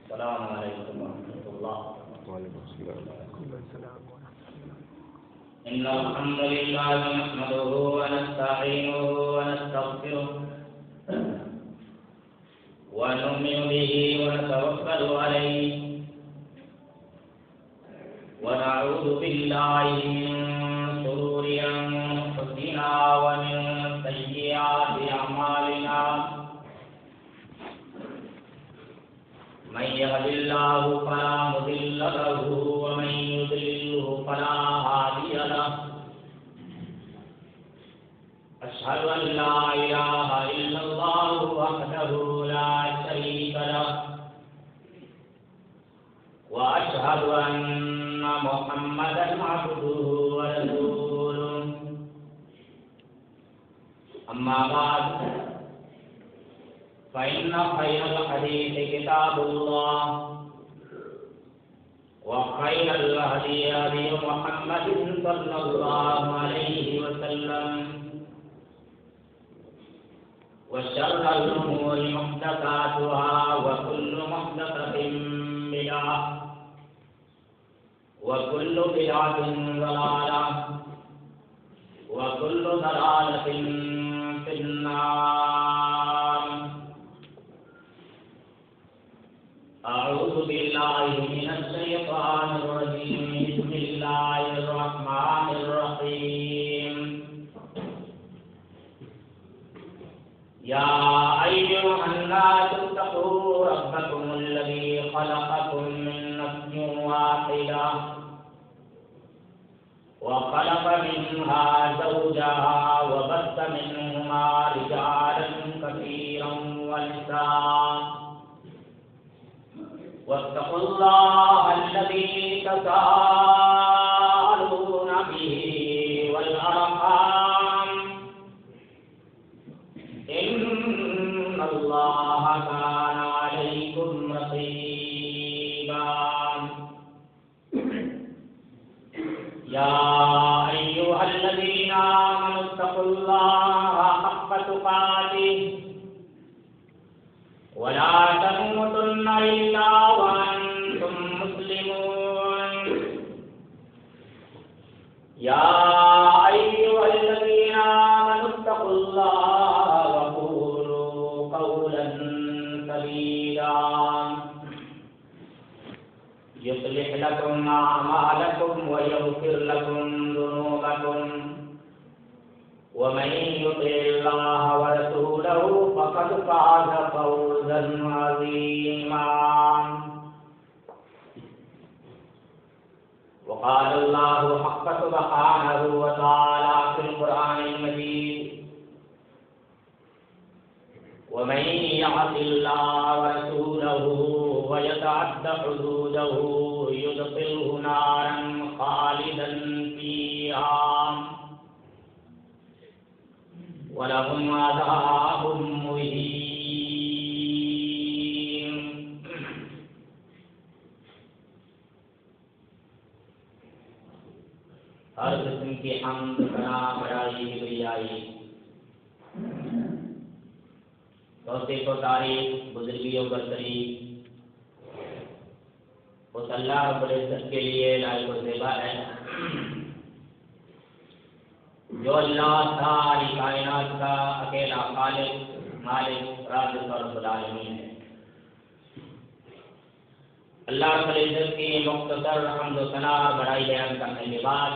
السلام علیکم ورحمۃ اللہ۔ وعلیکم السلام۔ إن الحمد لله نحمده ونستعينه ونستغفره ونؤمن به ونتوكل عليه ونعوذ بالله من شرور أنفسنا ومن سيئات أعمالنا من يهد الله فلا مضل له ومن يضلله فلا هادي له أشهد أن لا إله إلا الله وحده لا شريك له وأشهد أن محمدا عبده ورسوله أما بعد فإن خير الحديث كتاب الله وخير الهدي هدي محمد صلى الله عليه وسلم وشر الأمور محدثاتها وكل محدثة بدعة وكل بدعة ضلالة وكل ضلالة في النار۔ أعوذ بالله من الشيطان الرجيم، بسم الله الرحمن الرحيم۔ يا أيها الناس اتقوا ربكم الذي خلقكم من نفس واحدة وخلق منها زوجها وبث منهما رجالا كثيرا ونساء واتقوا الله الذي تساءلون به والأرحام إن الله كان عليكم رقيبا۔ يا أيها الذين آمنوا اتقوا الله حق تقاته ولا تموتن إلا وأنتم مسلمون۔ يا أيها الذين آمنوا اتقوا الله وقولوا قولا سديدا يصلح لكم أعمالكم ويغفر لكم ذنوبكم ومن يطع الله ورسوله فقد فاز فوزا عظيما۔ وقال الله حق سبحانه وتعالى في القرآن المجيد: ومن يعص الله ورسوله ويتعد حدوده يدخله نارا خالدا فيها وَلَهُمْ عَذَابٌ مُّهِينٌ۔ ہر قسم کی حمد، ثنا، بڑائی، کبریائی، توصیف و تعریف، بزرگی و برتری اس اللہ رب العزت کے لیے لائق و زیبا ہے جو اللہ ساری کائنات کا اکیلا خالق، مالک، رازق اور رب العالمین ہے۔ اللہ رب العزت کی مختصر حمد و ثنا اور بڑائی بیان کرنے کے بعد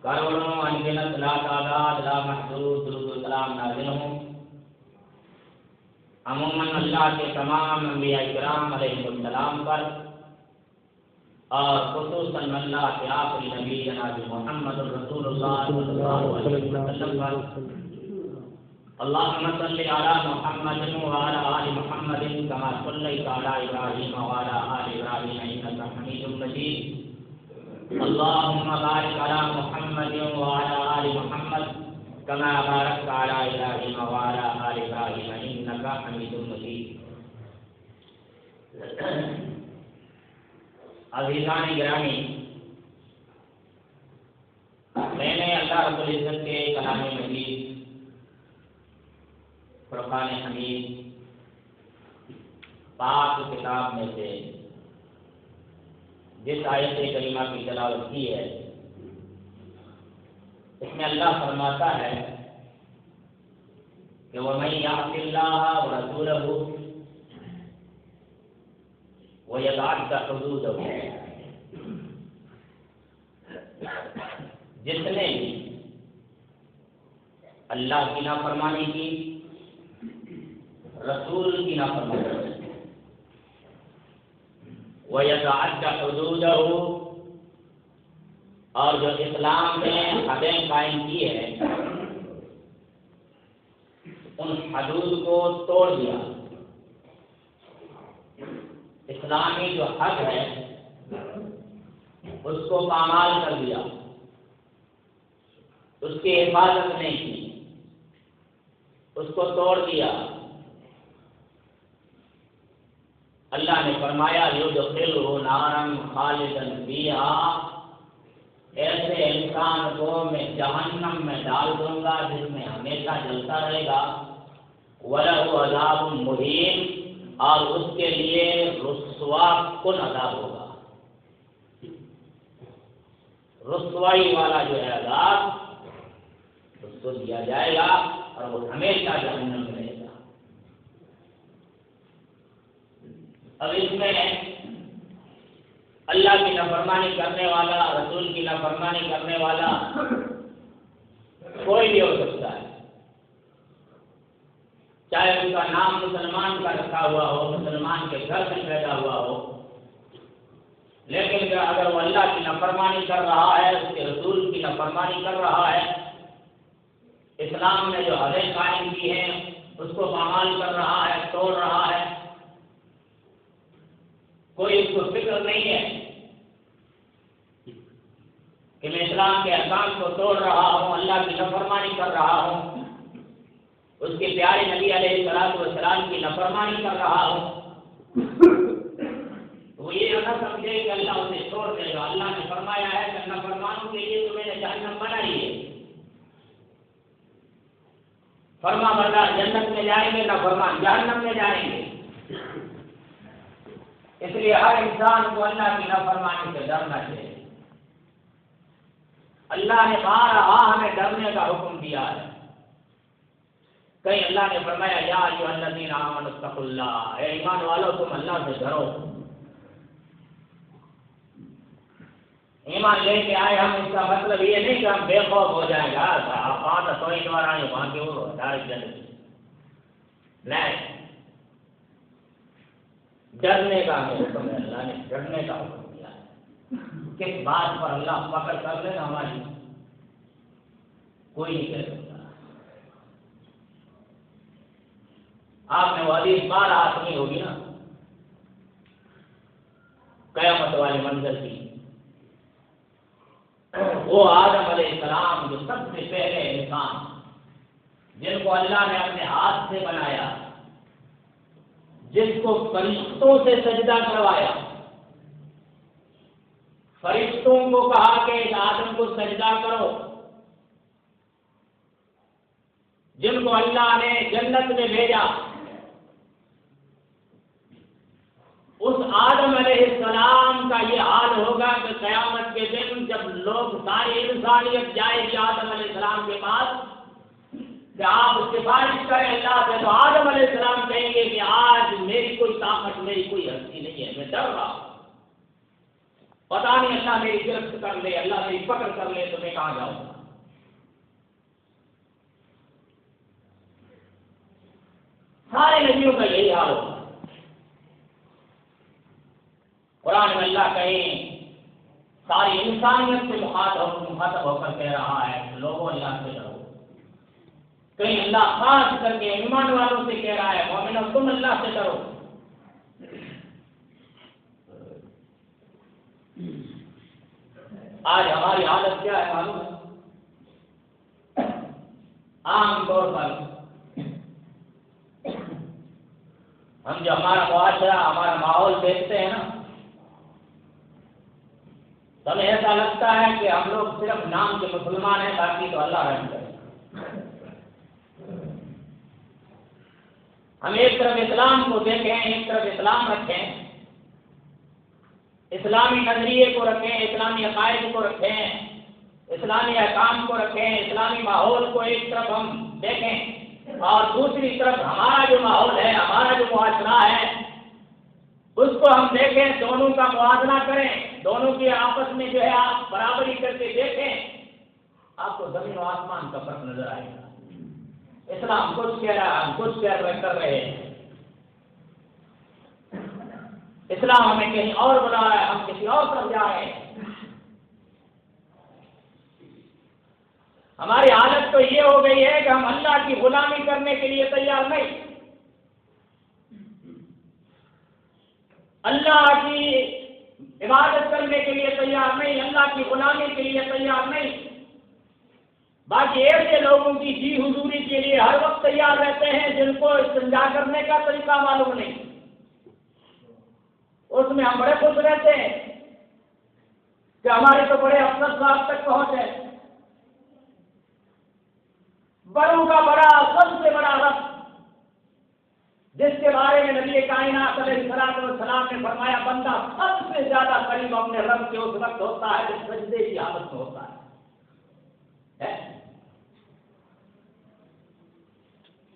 کروڑوں انگنت لا تعداد لا محدود درود و سلام نازل ہوں عموماً اللہ کے تمام انبیاء کرام علیہ السلام پر اور خصوصاً اللہ کے آخری نبی جناب محمد رسول اللہ صلی اللہ علیہ وسلم پر۔ اللهم صل على محمد وعلى آل محمد كما صليت على إبراهيم وعلى آل إبراهيم إنك حميد مجيد۔ اللهم بارك على محمد وعلى آل محمد كما باركت على إبراهيم وعلى آل إبراهيم إنك حميد مجيد۔ عزیزان گرامی، میں نے اللہ رب العزت کے کلام مجید فرقان حمید پاک کتاب میں سے جس آیت کریمہ کی تلاوت کی ہے، اس میں اللہ فرماتا ہے کہ وَمَن يَعْصِ اللَّهَ وَرَسُولَهُ وَيَتَعَدَّ حُدُودَهُ، جس نے بھی اللہ کی نافرمانی کی، رسول کی نافرمانی کی، وَيَتَعَدَّ حُدُودَهُ، اور جو اسلام نے حدیں قائم کی ہے ان حدود کو توڑ دیا، اسلامی جو حق ہے اس کو پامال کر دیا، اس کی حفاظت نہیں کی، اس کو توڑ دیا، اللہ نے فرمایا یدخلہ نارا خالدا فیہا، ایسے انسان کو میں جہنم میں ڈال دوں گا جس میں ہمیشہ جلتا رہے گا، وَلَهُ عَذَابٌ مُّهِينٌ، اور اس کے لیے رسوا کن عذاب ہوگا، رسوائی والا جو ہے عذاب اس کو دیا جائے گا اور وہ ہمیشہ جہنم میں رہے گا۔ اب اس میں اللہ کی نافرمانی کرنے والا، رسول کی نافرمانی کرنے والا کوئی بھی ہو سکتا ہے، چاہے اس کا نام مسلمان کا رکھا ہوا ہو، مسلمان کے گھر میں پیدا ہوا ہو، لیکن اگر وہ اللہ کی نافرمانی کر رہا ہے، اس کے رسول کی نافرمانی کر رہا ہے، اسلام نے جو حدیں قائم کی ہیں اس کو پامال کر رہا ہے، توڑ رہا ہے، کوئی اس کو فکر نہیں ہے کہ میں اسلام کے احکام کو توڑ رہا ہوں، اللہ کی نافرمانی کر رہا ہوں، اس کے پیارے نبی علیہ الصلوۃ والسلام کی نافرمانی کر رہا ہوں، وہ یہ نہ سمجھے کہ اللہ اسے چھوڑ دے گا۔ اللہ نے فرمایا ہے کہ نافرمانوں کے لیے تو میں نے جہنم بنائی ہے، فرما بردار جنت میں جائیں گے، نافرمان جہنم میں جائیں گے۔ اس لیے ہر انسان کو اللہ کی نافرمانی سے ڈرنا چاہیے۔ اللہ نے بارہا ہمیں ڈرنے کا حکم دیا ہے، کہیں اللہ نے فرمایا یا ایھا الذین آمنوا اتقوا اللہ، اے ایمان والو تم اللہ سے ڈرو۔ ایمان لے کے آئے ہم، اس کا مطلب یہ نہیں کہ ہم بے خوف ہو جائیں گا، آپ تو ہی دوار آئے وہاں کے وہ نہیں، ڈرنے کا ہمیں حکم ہے، اللہ نے ڈرنے کا حکم دیا ہے۔ کس بات پر اللہ پکڑ کر لے نا ہماری، کوئی نہیں کہہ سکتا۔ آپ نے وہ حدیث بارہ سنی ہوگی نا، قیامت والے منظر کی، وہ آدم علیہ السلام جو سب سے پہلے انسان جن کو اللہ نے اپنے ہاتھ سے بنایا، جس کو فرشتوں سے سجدہ کروایا، فرشتوں کو کہا کہ آدم کو سجدہ کرو، جن کو اللہ نے جنت میں بھیجا، اس آدم علیہ السلام کا یہ حال ہوگا کہ قیامت کے دن جب لوگ ساری انسانیت جائے گی آدم علیہ السلام کے پاس کہ آپ سفارش کریں اللہ سے، تو آدم علیہ السلام کہیں گے کہ آج میری کوئی طاقت، میری کوئی ہستی نہیں ہے، میں ڈر رہا ہوں، پتا نہیں اللہ میری گرفت کر لے، اللہ میری پکڑ کر لے تو میں کہاں جاؤں گا۔ سارے نبیوں کا یہی حال ہوگا۔ قرآن میں اللہ کہیں ساری انسانیت سے مخاطب ہو کر کہہ رہا ہے لوگوں اللہ سے ڈرو، کہیں اللہ خاص کر کے ایمان والوں سے کہہ رہا ہے مومنو تم اللہ سے ڈرو۔ آج ہماری حالت کیا ہے معلوم ہے؟ عام طور پر ہم جو ہمارا معاشرہ، ہمارا ماحول دیکھتے ہیں نا، تو ہمیں ایسا لگتا ہے کہ ہم لوگ صرف نام کے مسلمان ہیں، باقی تو اللہ رحم کرے۔ ہم ایک طرف اسلام کو دیکھیں، ایک طرف اسلام رکھیں، اسلامی نظریے کو رکھیں، اسلامی عقائد کو رکھیں، اسلامی احکام کو رکھیں، اسلامی ماحول کو ایک طرف ہم دیکھیں، اور دوسری طرف ہمارا جو ماحول ہے، ہمارا جو معاشرہ ہے، اس کو ہم دیکھیں، دونوں کا موازنہ کریں، دونوں کی آپس میں جو ہے آپ برابری کر کے دیکھیں، آپ کو زمین و آسمان کا فرق نظر آئے گا۔ اسلام کچھ کہہ رہا ہے، ہم کچھ کر رہے ہیں، اسلام ہمیں کہیں اور بلا رہا ہے، ہم کسی اور طرف جا رہے ہیں۔ ہماری حالت تو یہ ہو گئی ہے کہ ہم اللہ کی غلامی کرنے کے لیے تیار نہیں، اللہ کی عبادت کرنے کے لیے تیار نہیں، اللہ کی غلامی کے لیے تیار نہیں، باقی ایسے لوگوں کی جی حضوری کے لیے ہر وقت تیار رہتے ہیں جن کو استنجا کرنے کا طریقہ معلوم نہیں، اس میں ہم بڑے خوش رہتے ہیں کہ ہمارے تو بڑے افسر صاحب تک پہنچ ہے، بڑوں کا بڑا، سب سے بڑا رب، جس کے بارے میں نبی کائنات علیہ السلام نے فرمایا بندہ سب سے زیادہ قریب اپنے رب کے اس وقت ہوتا ہے جب سجدے کی حالت میں ہوتا ہے۔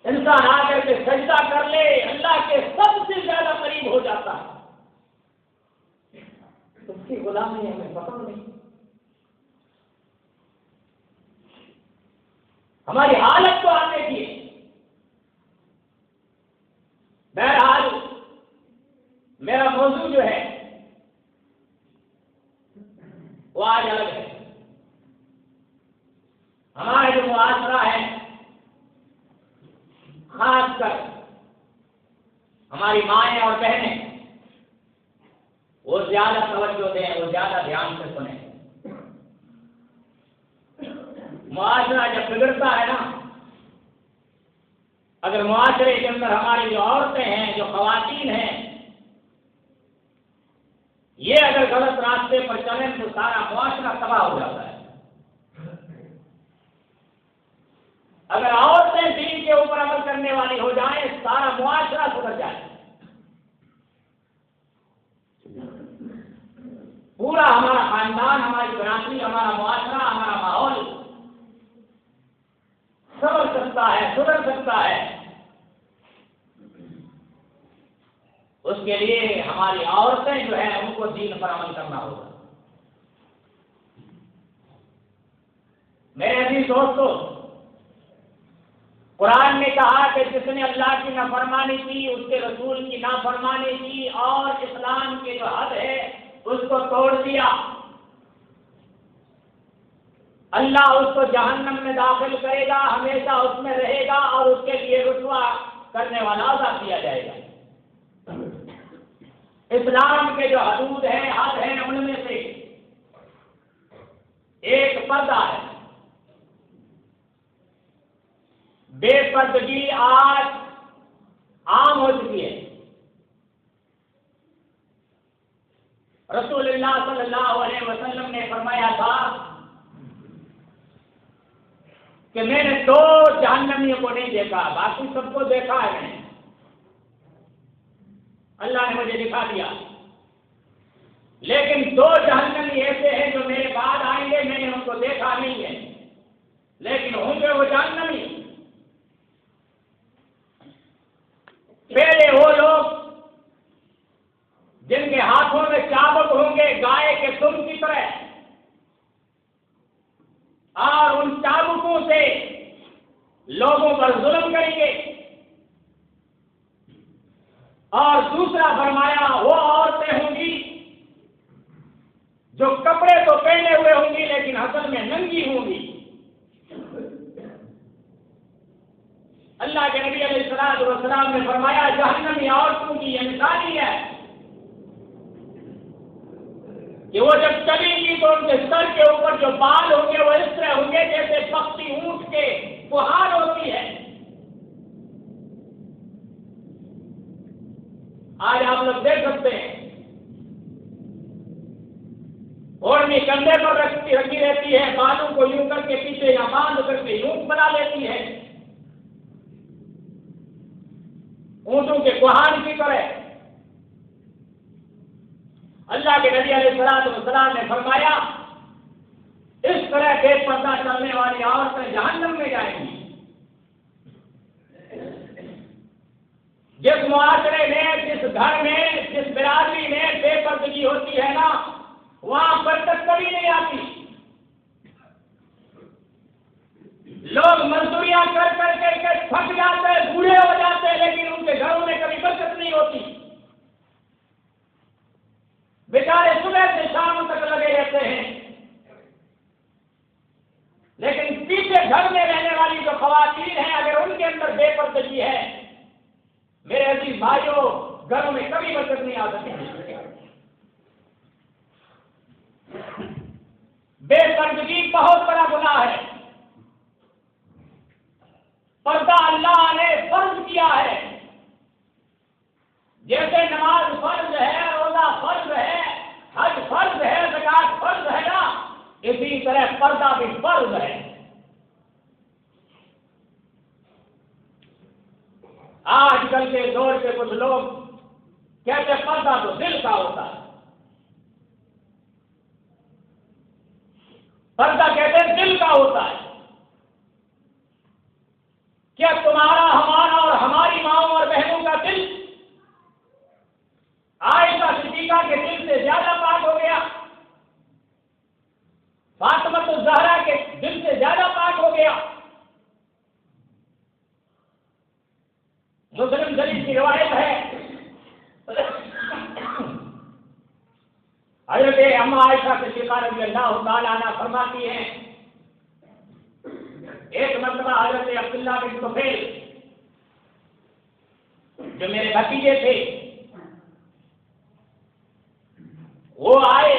انسان آ کر کے سجدہ کر لے، اللہ کے سب سے زیادہ قریب ہو جاتا ہے، اس کی غلامی ہمیں پسند نہیں۔ ہماری حالت تو آنے کی ہے۔ بہرحال میرا موضوع جو ہے وہ آج الگ ہے۔ ہمارا جو معاشرہ ہے، خاص کر ہماری مائیں اور بہنیں، وہ زیادہ توجہ دیں، وہ زیادہ دھیان سے سنیں۔ معاشرہ جب بگڑتا ہے نا، اگر معاشرے کے اندر ہماری جو عورتیں ہیں، جو خواتین ہیں، یہ اگر غلط راستے پر چلیں تو سارا معاشرہ تباہ ہو جاتا ہے۔ اگر عورتیں دین کے اوپر عمل کرنے والی ہو جائیں، سارا معاشرہ سدھر جائے، پورا ہمارا خاندان، ہماری برادری، ہمارا معاشرہ، ہمارا ماحول سبر سکتا ہے، سدھر سکتا ہے۔ اس کے لیے ہماری عورتیں جو ہیں ان کو دین پر عمل کرنا ہوگا۔ میرے عزیز دوستو، قرآن نے کہا کہ جس نے اللہ کی نافرمانی کی، اس کے رسول کی نافرمانی کی اور اسلام کے جو حد ہے اس کو توڑ دیا، اللہ اس کو جہنم میں داخل کرے گا، ہمیشہ اس میں رہے گا اور اس کے لیے رسوا کرنے والا عذاب دیا جائے گا۔ اسلام کے جو حدود ہیں، حد ہیں، ان میں سے ایک پردہ ہے۔ بے پردگی آج عام ہو چکی ہے۔ رسول اللہ صلی اللہ علیہ وسلم نے فرمایا تھا کہ میں نے 2 جہنمیوں کو نہیں دیکھا، باقی سب کو دیکھا ہے میں نے، اللہ نے مجھے دکھا دیا، لیکن 2 جہنمی ایسے ہیں جو میرے بعد آئیں گے، میں نے ان کو دیکھا نہیں ہے، لیکن ہوں گے وہ جہنمی۔ پہلے وہ لوگ جن کے ہاتھوں میں چابک ہوں گے گائے کے دم کی طرح، اور ان چابکوں سے لوگوں پر ظلم کریں گے، اور دوسرا فرمایا وہ عورتیں ہوں گی جو کپڑے تو پہنے ہوئے ہوں گی لیکن اصل میں ننگی ہوں گی۔ اللہ کے نبی علیہ الصلوۃ والسلام نے فرمایا جہنمی عورتوں کی یہ مثالی ہے کہ وہ جب چلیں گی تو ان کے سر کے اوپر جو بال ہوں گے وہ اس طرح ہوں گے جیسے پختی اونٹ کے فہار ہوتی ہے۔ آج آپ لوگ دیکھ سکتے ہیں اوڑھنی کندھے پر رکھی رہتی ہے، بالوں کو یوں کر کے پیچھے یا باندھ کر کے یوں بنا لیتی ہے، اونٹوں کے کوہان کی طرح۔ اللہ کے نبی علیہ السلام نے فرمایا اس طرح بے پردہ چلنے والی عورتیں جہنم میں جائیں گی۔ جس معاشرے میں، جس گھر میں، جس برادری میں بے پردگی ہوتی ہے نا، وہاں برکت کبھی نہیں آتی۔ لوگ مزدوریاں کر کر کے تھک جاتے ہیں، بوڑھے ہو جاتے ہیں، لیکن ان کے گھروں میں کبھی برکت نہیں ہوتی۔ بیچارے صبح سے شام تک لگے رہتے ہیں، لیکن پیچھے گھر میں رہنے والی جو خواتین ہیں، اگر ان کے اندر بے پردگی ہے، میرے عزیز بھائیوں، گھروں میں کبھی برکت نہیں آ سکتی۔ بے پردگی بہت بڑا گناہ ہے۔ پردہ اللہ نے فرض کیا ہے، جیسے نماز فرض ہے، روزہ فرض ہے، حج فرض ہے، زکات فرض ہے نا، اسی طرح پردہ بھی فرض ہے۔ آج کل کے دور کے کچھ لوگ کہتے ہیں پردہ تو دل کا ہوتا ہے، پردہ کہتے ہیں دل کا ہوتا ہے۔ کیا تمہارا، ہمارا اور ہماری ماؤں اور بہنوں کا دل عائشہ صدیقہ کے دل سے زیادہ پاک ہو گیا؟ فاطمہ الزہرا کے دل سے زیادہ پاک ہو گیا؟ مسلم شریف کی روایت ہے، حضرت اما عائشہ صدیقہ رضی اللہ تعالیٰ عنہا فرماتی ہیں، ایک مرتبہ حضرت عبداللہ بن طفیل جو میرے بھتیجے تھے وہ آئے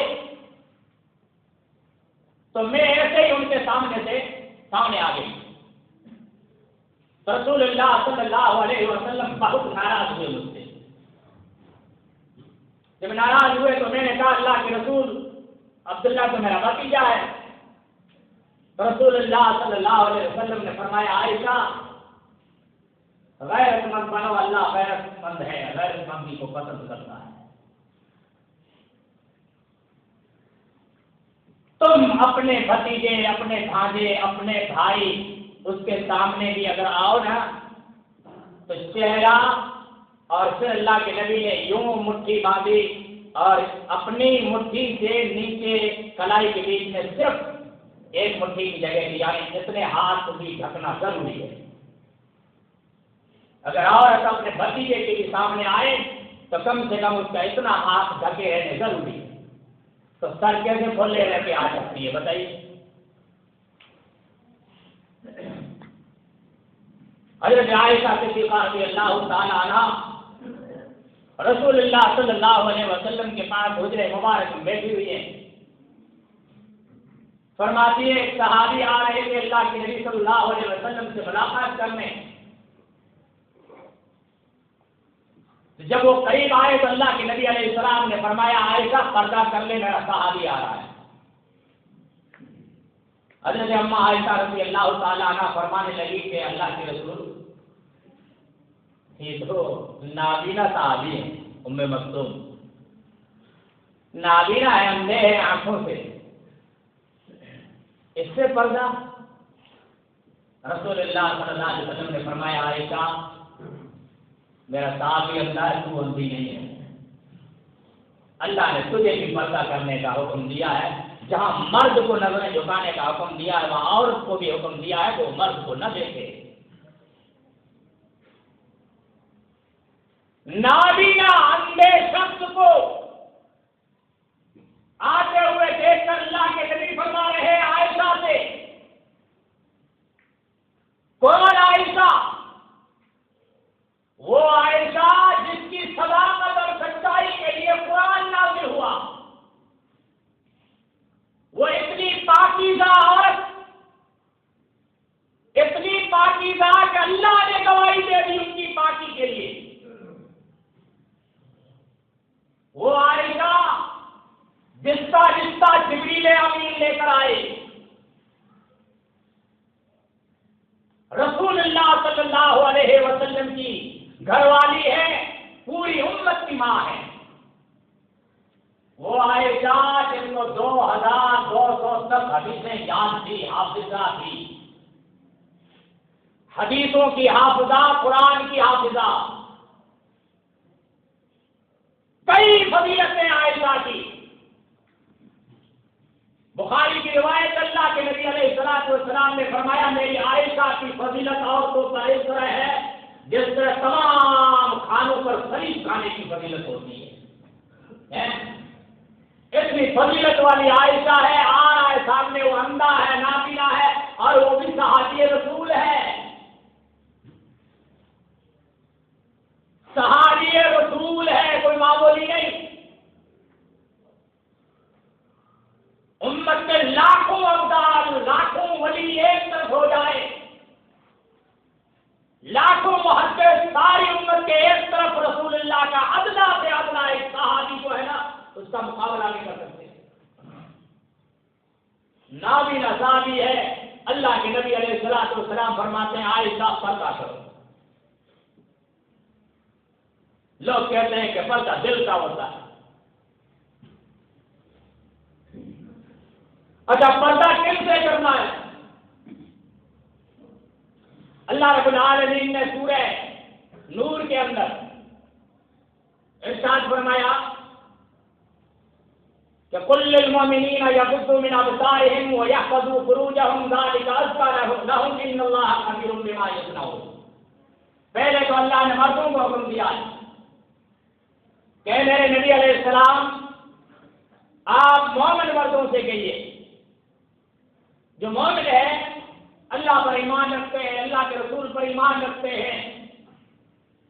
تو میں ایسے ہی ان کے سامنے آ گئی۔ رسول اللہ صلی اللہ علیہ وسلم بہت ناراض ہوئے مجھ سے۔ جب ناراض ہوئے تو میں نے کہا اللہ کے رسول، عبداللہ تو میرا بھتیجا ہے۔ رسول اللہ صلی اللہ علیہ وسلم نے فرمایا عائشہ غیرت مند بنو، اللہ غیرت مند ہے، غیرت مندی کو پسند کرتا ہے۔ تم اپنے بھتیجے، اپنے بھانجے، اپنے بھائی اس کے سامنے بھی اگر آؤ نا تو چہرہ، اور پھر اللہ کے نبی نے یوں مٹھی باندھی اور اپنی مٹھی سے نیچے کلائی کے بیچ میں صرف ایک مٹھی کی جگہ دی، یعنی اتنے ہاتھ بھی ڈھکنا ضروری ہے۔ اگر عورت اپنے بھتیجے کے بھی سامنے آئے تو کم سے کم اس کا اتنا ہاتھ ڈھکے رہنے ضروری ہے۔ تو سر کیسے کھولے رہ کے آ سکتی ہے بتائیے؟ حضرت عائشہ صدیقہ رضی اللہ تعالی عنہا رسول اللہ صلی اللہ علیہ وسلم کے پاس حجرہ مبارک میں بیٹھی ہوئی ہیں۔ فرماتی ہے ایک صحابی آ رہے تھے اللہ کے نبی صلی اللہ علیہ وسلم سے ملاقات کرنے، جب وہ قریب آئے تو اللہ کے نبی علیہ السلام نے فرمایا عائشہ پردہ کر لے، میرا صحابی آ رہا ہے۔ حضرت اما عائشہ رضی اللہ تعالیٰ عنہ فرمانے لگی کہ اللہ کے رسول یہ تو نابینا صحابی ہے، ام مکتوم نابینا ہے، اندھے ہیں آنکھوں سے، اس سے پردہ؟ رسول اللہ صلی اللہ علیہ وسلم نے فرمایا عائشہ میرا صحابی اندھا ہے، تو اندھی نہیں ہے، اللہ نے تجھے بھی پردہ کرنے کا حکم دیا ہے، جہاں مرد کو نظریں جھکانے کا حکم دیا ہے وہاں عورت کو بھی حکم دیا ہے کہ وہ مرد کو نہ دیکھے۔ نابینا اندھے شخص کو آتے ہوئے دیکھ کر اللہ کے نبی فرما رہے عائشہ سے، کون عائشہ؟ وہ عائشہ جس کی صداقت اور سچائی کے لیے قرآن نازل ہوا، وہ اتنی پاکیزہ عورت، اتنی پاکیزہ کہ اللہ نے گواہی دے دی ان کی پاکی کے لیے۔ وہ عائشہ جس کا رشتہ جبریل امین لے کر آئے، رسول اللہ صلی اللہ علیہ وسلم کی گھر والی ہیں، وہ عائشہ جن کو 2200 تک حدیثیں یاد تھی، حافظہ تھی، حدیثوں کی حافظہ، قرآن کی حافظہ، کئی فضیلتیں عائشہ کی۔ بخاری کی روایت، اللہ کے نبی علیہ الصلوۃ والسلام نے فرمایا میری عائشہ کی فضیلت عورتوں کا اس طرح ہے جس طرح تمام کھانوں پر شریف کھانے کی فضیلت ہوتی ہے۔ اتنی فضیلت والی عائشہ ہے، آ رہا ہے سامنے، وہ اندھا ہے، نابینا ہے، اور وہ بھی صحابی رسول ہے، صحابی رسول ہے، کوئی معمولی نہیں۔ امت میں لاکھوں ابدال، لاکھوں ولی ایک طرف ہو جائے، لاکھوں محدث ساری امت کے ایک طرف، رسول اللہ کا ادنا سے ادنا ایک صحابی جو ہے نا اس کا مقابلہ نہیں کر سکتے۔ نابینا صحابی ہے، اللہ کے نبی علیہ الصلوۃ والسلام فرماتے ہیں عائشہ پردہ کرو۔ لوگ کہتے ہیں کہ پردہ دل کا ہوتا ہے۔ اچھا، پردہ کس سے کرنا ہے؟ اللہ رب العالمین نے سورہ نور کے اندر ارشاد فرمایا کہ قل للمؤمنین یغضوا من ابصارهم ويحفظوا فروجهم ذلك ازكى لهم ان اللہ خبیر بما یصنعون۔ پہلے تو اللہ نے مردوں کو حکم دیا کہ میرے نبی علیہ السلام آپ مومن مردوں سے کہیے، جو مومن ہے، اللہ پر ایمان رکھتے ہیں، اللہ کے رسول پر ایمان رکھتے ہیں،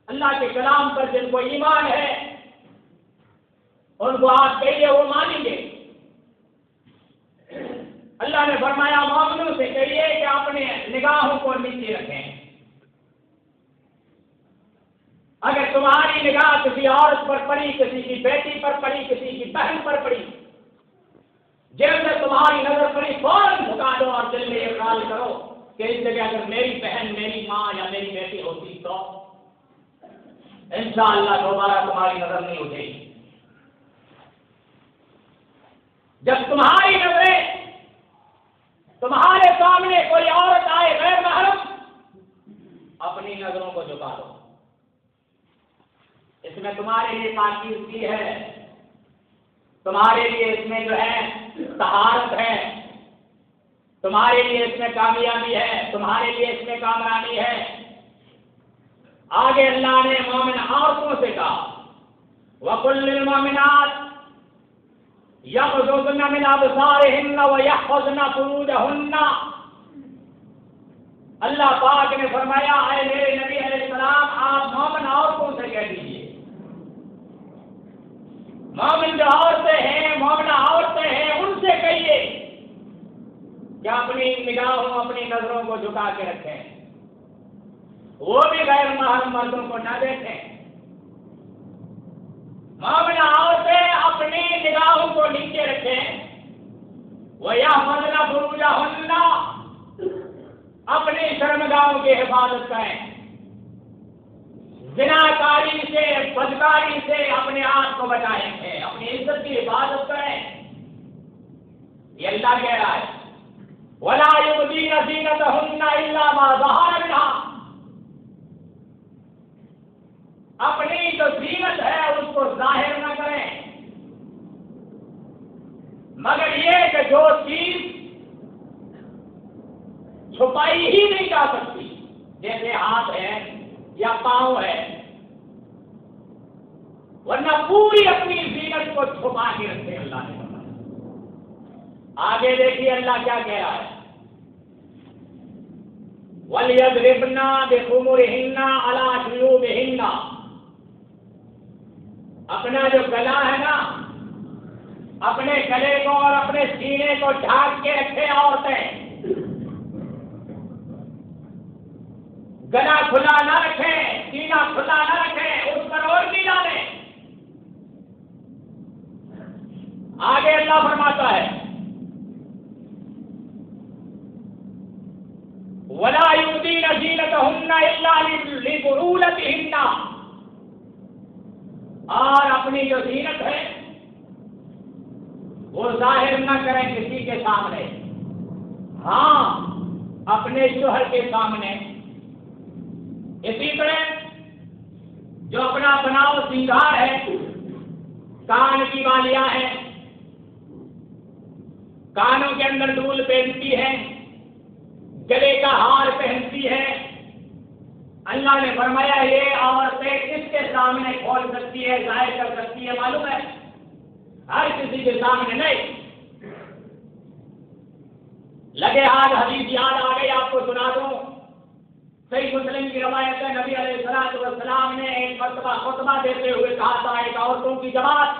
اللہ کے کلام پر جن کو ایمان ہے، ان کو آپ کہیے وہ مانیں گے۔ اللہ نے فرمایا مومنوں سے کہیے کہ اپنے نگاہوں کو نیچے رکھیں۔ اگر تمہاری نگاہ کسی عورت پر پڑی، کسی کی بیٹی پر پڑی، کسی کی بہن پر پڑی، جب سے تمہاری نظر پڑی فوراً جھکا دو اور دل میں یہ خیال کرو کہ اس جگہ اگر میری بہن، میری ماں یا میری بیٹی ہوتی تو انشاءاللہ دوبارہ تمہاری نظر نہیں اٹھے گی۔ جب تمہاری نظریں تمہارے سامنے کوئی عورت آئے غیر محرم، اپنی نظروں کو جھکا دو۔ اس میں تمہارے لیے پاکیزگی ہے، تمہارے لیے اس میں جو ہے طہارت ہے، تمہارے لیے اس میں کامیابی ہے، تمہارے لیے اس میں کامرانی ہے۔ آگے اللہ نے مومن عورتوں سے کہا وَقُلْ لِلْمُؤْمِنَاتِ يَغْضُضْنَ مِنْ أَبْصَارِهِنَّ وَيَحْفَظْنَ فُرُوجَهُنَّ۔ اللہ پاک نے فرمایا اے میرے نبی علیہ السلام آپ مومن عورتوں سے کہہ دیجیے، مومن جو عورتیں ہیں، مومنہ عورتیں ہیں، ان سے کہیے کہ اپنی نگاہوں، اپنی نظروں کو جھکا کے رکھیں، وہ بھی غیر محرم مردوں کو نہ دیکھیں۔ مومنہ عورتیں اپنی نگاہوں کو نیچے رکھیں، وَيَحْفَظْنَ فُرُوجَهُنَّ، اپنی شرمگاہوں کی حفاظت کریں، زناکاری سے، بدکاری سے اپنے آپ کو بچائیں گے، اپنی عزت کی حفاظت کریں۔ یہ اللہ کہہ رہا ہے وَلَا يُبْدِينَ زِينَتَهُنَّ إِلَّا مَا ظَهَرَ مِنْهَا، اپنی جو زینت ہے اس کو ظاہر نہ کریں، مگر یہ کہ جو چیز چھپائی ہی نہیں جا سکتی، جیسے ہاتھ ہے یا پاؤں ہے، ورنہ پوری اپنی زینت کو چھپا کے رکھتے اللہ نے فرمایا۔ آگے دیکھیے اللہ کیا کہہ رہا ہے وَلْيَضْرِبْنَ بِخُمُرِهِنَّ عَلَى جُيُوبِهِنَّ، اپنا جو گلا ہے نا، اپنے گلے کو اور اپنے سینے کو ڈھانپ کے رکھے عورتیں، گلا کھلا نہ رکھیں، سینہ کھلا نہ رکھیں، اس پر اور بھی ڈالیں۔ آگے اللہ فرماتا ہے وَلَا يُبْدِينَ زِينَتَهُنَّ إِلَّا لِبُعُولَتِهِنَّ، اور اپنی اپنی جو زینت ہے وہ ظاہر نہ کریں کسی کے سامنے، ہاں اپنے شوہر کے سامنے۔ اسی طرح جو اپنا بناؤ سنگار ہے، کان کی بالیاں ہیں، کانوں کے اندر ڈول پہنتی ہے، گلے کا ہار پہنتی ہے، اللہ نے فرمایا یہ عورتیں کس کے سامنے کھول سکتی ہے، ظاہر کر سکتی ہے، معلوم ہے؟ ہر کسی کے سامنے نہیں۔ لگے ہاتھ حدیث یاد آ گئی، آپ کو سنا دوں۔ صحیح مسلم کی روایت ہے، نبی علیہ الصلوۃ والسلام نے ایک مرتبہ خطبہ دیتے ہوئے کہا تھا ایک عورتوں کی جماعت،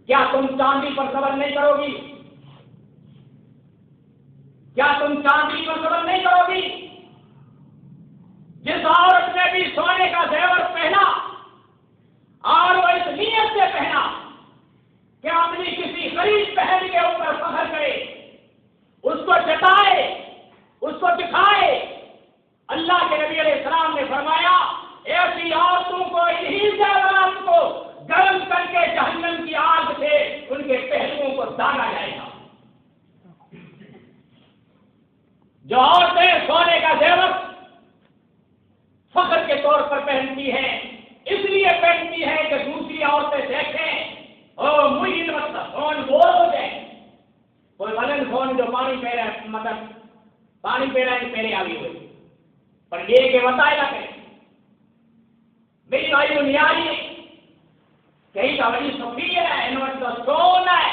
کیا تم چاندی پر صبر نہیں کرو گی؟ کیا تم چاندی پر صبر نہیں کرو گی؟ جس عورت نے بھی سونے کا زیور پہنا اور وہ اس نیت سے پہنا کہ اپنی کسی غریب بہن کے اوپر فخر کرے، اس کو جتائے، اس کو دکھائے، اللہ کے نبی علیہ السلام نے فرمایا ایسی عورتوں کو انہی زیورات کو گرم کر کے جہنم کی آگ سے ان کے پہلوؤں کو داغا جائے گا۔ جو عورتیں سونے کا زیور فخر کے طور پر پہنتی ہیں، اس لیے پہنتی ہے کہ دوسری عورتیں دیکھیں اور مجھے مطلب فون بول ہو جائے، کوئی ولن فون جو پانی پی رہا ہے، مطلب پانی پی رہا ہے میرے آگے ہوئے پر یہ کہ بتائے گا کہ میری بھائی نیاری کہیں کا بڑی سوکھی ہے، انوٹ کا سون ہے،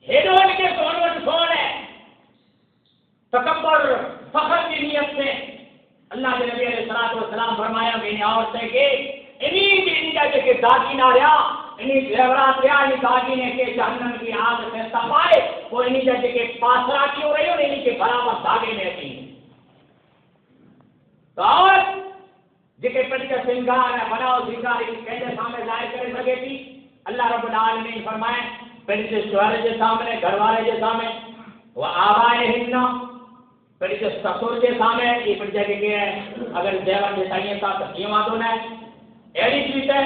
ہیڈوٹ کے سونوٹ سون ہے، تکبر فخر کی نیت سے اللہ کے نبی علیہ الصلوۃ والسلام فرمایا میں نے عورتیں کہ انہی جگہ کے داغی نہ رہا، انہی زیورات رہا، انہی داغی نے کہ جہنم کی آگ سے تپائے، وہ انہی جگہ کے پاسرا کی ہو رہی ہو، انہی کے برابر داغے میں رہتی ہیں۔ تو اور جکے پٹ کا سنگار ہے، بناؤ سنگار کیسے سامنے ظاہر کرے سکے تھی؟ اللہ رب العالمین فرمائے پھر سے شوہر کے سامنے، گھر والے کے سامنے، وہ آبائے ہننا، پھر سے سسر کے سامنے، یہ پھر جگہ کے ہے اگر زیور جتائیے تھا تو یہ ماتوں نے ایڈی چیز ہے،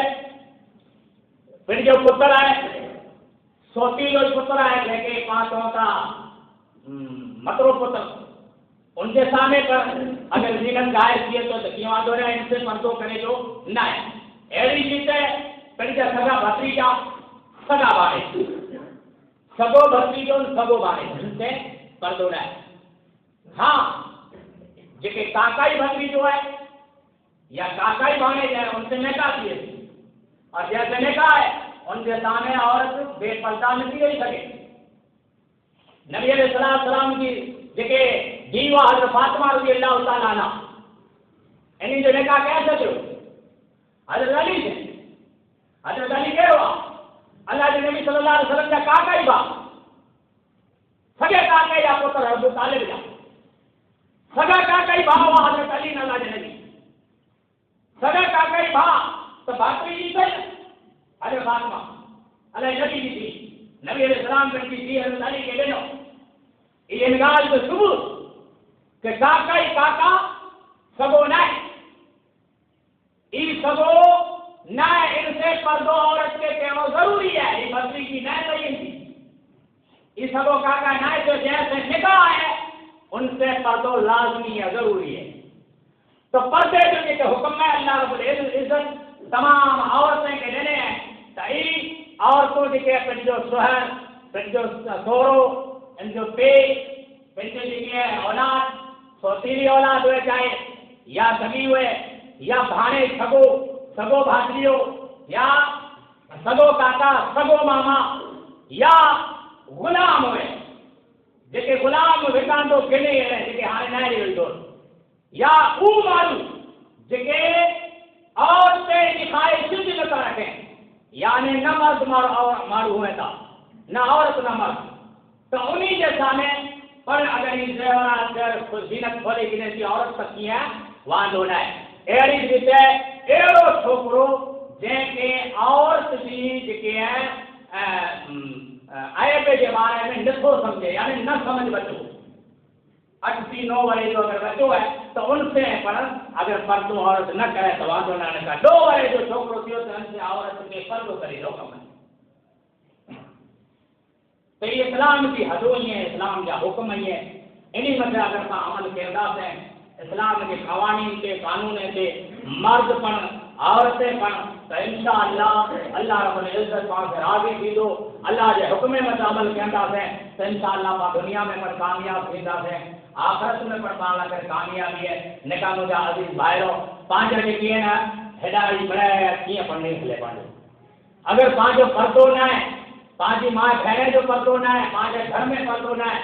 پھر جو پتر ہے سوتی جو پتر ہے لے کے پانچوں کا مترو پتر، ان کے سامنے پر اگر زینت ظاہر کیے تو کیوں آدھو رہے ان سے پردوں کرے جو نہ ہے، ایڈی چیز ہے، پھر جو سگا بھتریجا سگا بھائی، سگو بھتریجو سگو بھائی ان سے پردوں رہے۔ ہاں جکے کاکائی بھتری جو ہے یا کاکائی بھانے جو ہے ان سے نکاح کیے اور جیسے نکاح ہے ان کے سامنے عورت بے پردہ نہیں رہ سکے۔ نبی علیہ السلام کی جکے دیوا حضرت فاطمہ رضی اللہ تعالیٰ عنہ انہیں جو نکاح کہہ سکتے ہو حضرت علی سے، حضرت علی کہہ ہوا اللہ کے نبی صلی اللہ علیہ وسلم کا کاکائی با سگے کاکائی آپ کو طرح ابو طالب جا سگا کاکائی بھا ہوا حضرت علی نے اللہ کے نبی سگا کاکائی بھا تو بھاتری جی سے حضرت فاطمہ اللہ نبی جی تھی، نبی علیہ السلام کی تھی حضرت علی کے بہنوں، یہ انگاز کو ثبوت کہ کاکائی کاکا سگو نہ ای سگو نہ ان سے پردو عورت کے کہنا ضروری ہے، یہ بھتری کی نہ نہیں تھی، یہ سگو کاکا نہ جو جیسے نکاح ہے ان سے پردو لازمی ہے، ضروری ہے۔ تو پردے جو کہ حکم ہے اللہ رب العزت تمام عورتیں کے لینے ہیں، صحیح عورتوں کے پھر جو شوہر، پھر جو سورو، ان جو پے، پھر جو اولاد، سوتیلی اولاد ہوئے چاہے یا سگی ہوئے یا بھانے سگو، سگو بھاتریو یا سگو کاکا، سگو ماما یا غلام ہوئے جکے غلام وکاندو کنے ہیں جکے ہانے نائری ہوئی دور یا او مارو جکے عورتیں نکھائے شد نکا رکھیں یعنی نہ مرد مارو ہوئے تھا نہ عورت نہ مرد، تو انہی کے سامنے پر اگر ان زیورات کر زینت کھولے گنے کی عورت سکتی ہے وہاں دھونا ہے ایڑی دیتے ایڑو چھوکرو جن کے عورت بھی جکے ہیں آئے پہ کے بارے میں نسو سمجھے یعنی نہ سمجھ بچو 8 9 والے جو اگر بچو ہے تو ان سے پر اگر پردو عورت نہ کرے تو واندو نہ کا دو وارے جو چھوکرو تھیو تو ان سے عورت کے پردو کری رو کم تو یہ اسلام کی حدوں ہیں، اسلام کا حکم ہے، انہی مطلب اگر پا عمل کردا سے اسلام کے قوانین کے قانون کے مرد پن عورتیں پن تو انشاءاللہ اللہ رب العزت پاک سے راضی تھی دو اللہ کے حکم میں عمل کردا سے تو انشاءاللہ پا دنیا میں پر کامیاب تھیندا سے آخرت میں پر پالا کر کامیابی ہے نکاح مجھا عزیز بھائیو پانچ کے کیے نا ہدایت بڑھائے کیے پڑھنے کے لیے پڑھو اگر پانچ پردو نہ ہے پانچ ماں بہنیں جو پردو نہ ہے پانچ گھر میں پردو نہ ہے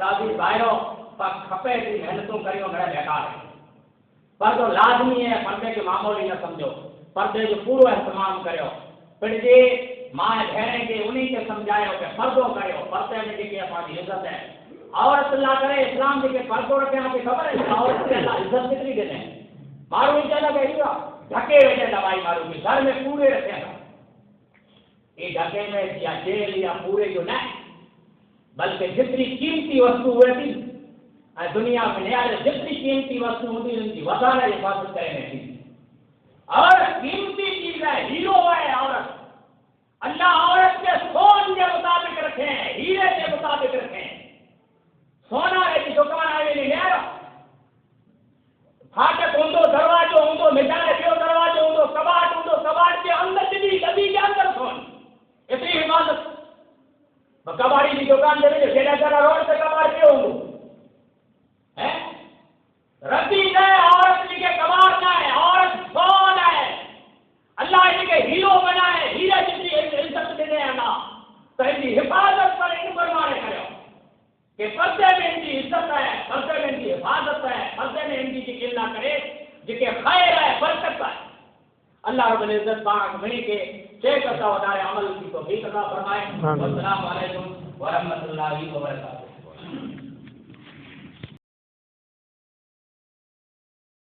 عزیز بھائیو کھپے کی محنتوں کریو میرا بیکار ہے پردو لازمی ہے پردے کے معمولی نہ سمجھو پردے جو پورو اہتمام کریو پھر جی ماں بہنیں کے انہی کے سمجھائے کہ پردو کریو پردے میں جی ہماری عزت ہے عورت اللہ کرے اسلام جی کے پردو رکھے آپ کی خبر ہے عورت کے اللہ عزت کتنی دیتے ہیں مارو ہی چلا گئی گا ڈھکے ویسے دوائی مارو گی گھر میں پورے رکھے گا یہ ڈھکے میں یا جیل یا پورے جو نہ بلکہ جتنی قیمتی وستو ہوئے تھی دنیا میں نیارے جتنی قیمتی وستو ہوتی ان کی وزارہ حفاظت کرنے تھی اور قیمتی چیز ہے ہیرو ہے عورت اللہ عورت کے سون کے مطابق رکھے ہیں ہیرے کے مطابق رکھے ہیں سونا ہے کہ دکان آئے نہیں لے رہا پھاٹک ہوں دروازوں ہوں مٹھائے کیوں دروازوں ہوں کباڑ کے اندر چلی گدی کے اندر سون اتنی حفاظت کباڑی کی دکان دے دے جینا کرا روڈ سے کباڑ کیوں ہوں رتی نہ عورت جی کے کباڑ نہ ہے عورت سون ہے اللہ جی کے ہیرو بنائے ہیرے جتنی عزت دینے آنا تو ان کی حفاظت پر ان فرمانے کرو کہ پردے میں ان کی عزت ہے پردے میں ان کی حفاظت ہے پردے میں ان کی قلہ کرے جی کے خیر ہے برکت ہے اللہ رب العزت پاک منی کے شیخ عطا ودار عمل کی توفیق عطا فرمائے السلام علیکم ورحمۃ اللہ وبرکاتہ